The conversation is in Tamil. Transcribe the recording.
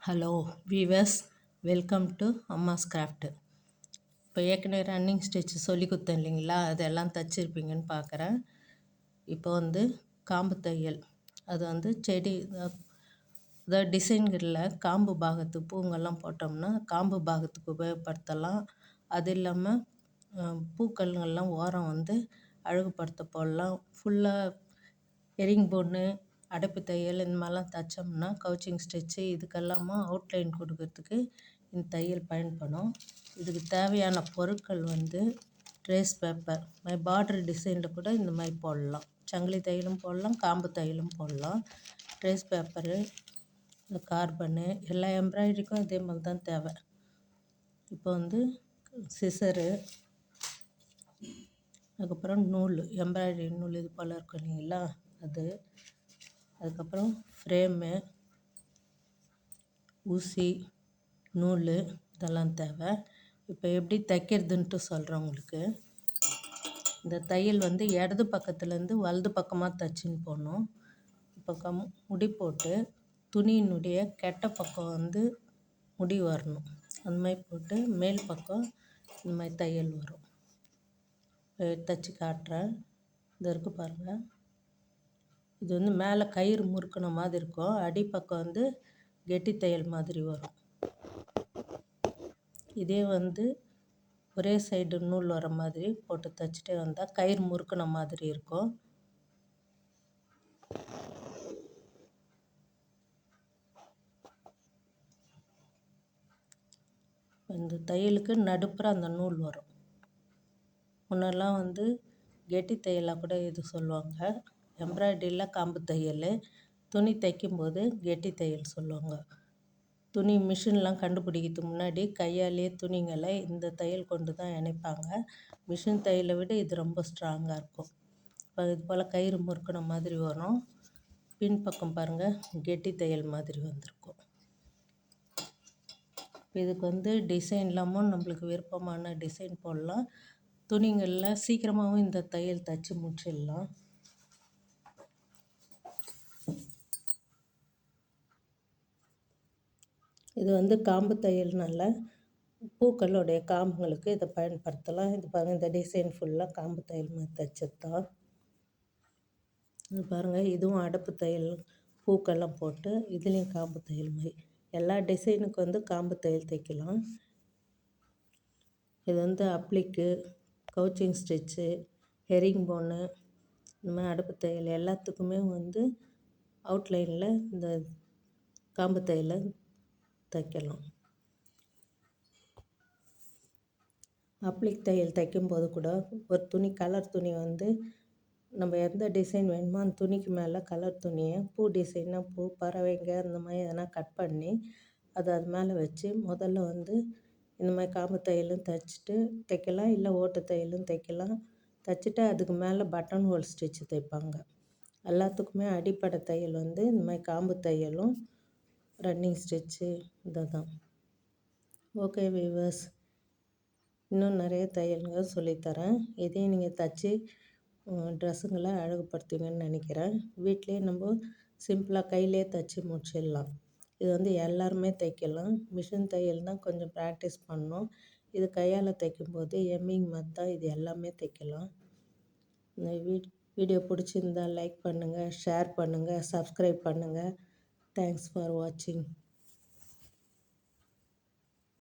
Hello viewers, welcome to Amma's craft. இப்போ ஏற்கனவே ரன்னிங் ஸ்டிச் சொல்லி கொடுத்தேன் இல்லைங்களா, அதெல்லாம் தச்சுருப்பீங்கன்னு பார்க்குறேன். இப்போ காம்பு தையல், அது செடி, அதாவது டிசைன்களில் காம்பு பாகத்துக்கு பூங்கெல்லாம் போட்டோம்னா காம்பு பாகத்துக்கு உபயோகப்படுத்தலாம். அது இல்லாமல் பூக்கள்கள்லாம் ஓரம் அழகுபடுத்த போடலாம். ஃபுல்லாக எரிங் போன்னு அடைப்பு தையல் இந்த மாதிரிலாம் தைச்சோம்னா கவுச்சிங் ஸ்டிச்சு இதுக்கெல்லாமா அவுட்லைன் கொடுக்கறதுக்கு இந்த தையல் பயன்படும். இதுக்கு தேவையான பொருட்கள் ட்ரேஸ் பேப்பர், பார்டர் டிசைனில் கூட இந்த மாதிரி போடலாம். சங்கிலி தையலும் போடலாம், காம்பு தையலும் போடலாம். ட்ரேஸ் பேப்பரு, இந்த கார்பனு எல்லா எம்ப்ராய்டரிக்கும் இதே மாதிரி தான் தேவை. இப்போ சிசரு, அதுக்கப்புறம் நூல், எம்ப்ராய்டரி நூல் இது போல் இருக்கும் இல்லைங்களா அது, அதுக்கப்புறம் ஃப்ரேமு, ஊசி, நூல் இதெல்லாம் தேவை. இப்போ எப்படி தைக்கிறதுன்ட்டு சொல்கிறேன் உங்களுக்கு. இந்த தையல் இடது பக்கத்துலேருந்து வலது பக்கமாக தைச்சின்னு போகணும். இப்போ முடி போட்டு துணியினுடைய கெட்ட பக்கம் முடி வரணும். அந்த மாதிரி போட்டு மேல் பக்கம் இந்த மாதிரி தையல் வரும். தைச்சி காட்டுறேன். இது இருக்குது பாருங்கள். இது மேலே கயிறு முறுக்கின மாதிரி இருக்கும், அடிப்பக்கம் கெட்டி தையல் மாதிரி வரும். இதே ஒரே சைடு நூல் வர மாதிரி போட்டு தைச்சிட்டே வந்தால் கயிறு முறுக்கின மாதிரி இருக்கும். இந்த தையலுக்கு நடுப்புற அந்த நூல் வரும். முன்னெல்லாம் கெட்டி தையலாக கூட இது சொல்லுவாங்க. எம்ப்ராய்டரியில் காம்பு தையல், துணி தைக்கும்போது கெட்டி தையல் சொல்லுவாங்க. துணி மிஷின்லாம் கண்டுபிடிக்கிறதுக்கு முன்னாடி கையாலேயே துணிங்களை இந்த தையல் கொண்டு தான் இணைப்பாங்க. மிஷின் தையலை விட இது ரொம்ப ஸ்ட்ராங்காக இருக்கும். இப்போ இது போல் கயிறு முறுக்கின மாதிரி வரும். பின்பக்கம் பாருங்கள், கெட்டி தையல் மாதிரி வந்திருக்கும். இதுக்கு டிசைன் இல்லாமல் நம்மளுக்கு விருப்பமான டிசைன் போடலாம். துணிங்களில் சீக்கிரமாகவும் இந்த தையல் தைச்சி முடிச்சிடலாம். இது காம்பு தையல்னால பூக்களுடைய காம்புங்களுக்கு இதை பயன்படுத்தலாம். இது பாருங்கள், இந்த டிசைன் ஃபுல்லாக காம்பு தையல் மாதிரி தைச்சது தான். இது பாருங்கள், இதுவும் அடைப்பு தையல் பூக்கெல்லாம் போட்டு இதுலேயும் காம்பு தையல் மாதிரி எல்லா டிசைனுக்கு காம்பு தையல் தைக்கலாம். இது அப்ளிக்கு, கவுச்சிங் ஸ்டிச்சு, ஹெரிங் போனு, இந்த மாதிரி அடைப்பு தையல் எல்லாத்துக்குமே அவுட்லைனில் இந்த காம்பு தையலை தைக்கலாம். அப்ளிக் தையல் தைக்கும்போது கூட ஒரு துணி கலர் துணி நம்ம எந்த டிசைன் வேணுமோ அந்த துணிக்கு மேலே கலர் துணியை பூ டிசைனாக பூ, பறவைங்க அந்த மாதிரி எதனா கட் பண்ணி அது மேலே வச்சு முதல்ல இந்த மாதிரி காம்பு தையலும் தைக்கலாம், இல்லை ஓட்டு தையலும் தைக்கலாம். தைச்சிட்டு அதுக்கு மேலே பட்டன் ஹோல் ஸ்டிச்சு தைப்பாங்க. எல்லாத்துக்குமே அடிப்படை தையல் இந்த மாதிரி காம்பு தையலும் ரன்னிங் ஸ்டிச்சு இதை தான். ஓகே வீவர்ஸ், இன்னும் நிறைய தையல்கள் சொல்லித்தரேன். இதையும் நீங்கள் தைச்சி ட்ரெஸ்ஸுங்களை அழகுப்படுத்துவீங்கன்னு நினைக்கிறேன். வீட்டிலே நம்ம சிம்பிளாக கையிலே தைச்சி முடிச்சிடலாம். இது எல்லாருமே தைக்கலாம். மிஷின் தையல் தான் கொஞ்சம் ப்ராக்டிஸ் பண்ணணும். இது கையால் தைக்கும்போது எம்மிங் மாதிரி தான் இது எல்லாமே தைக்கலாம். இந்த வீடியோ பிடிச்சிருந்தால் லைக் பண்ணுங்கள், ஷேர் பண்ணுங்கள், சப்ஸ்கிரைப் பண்ணுங்கள். தேங்க்ஸ் ஃபார் வாட்சிங்.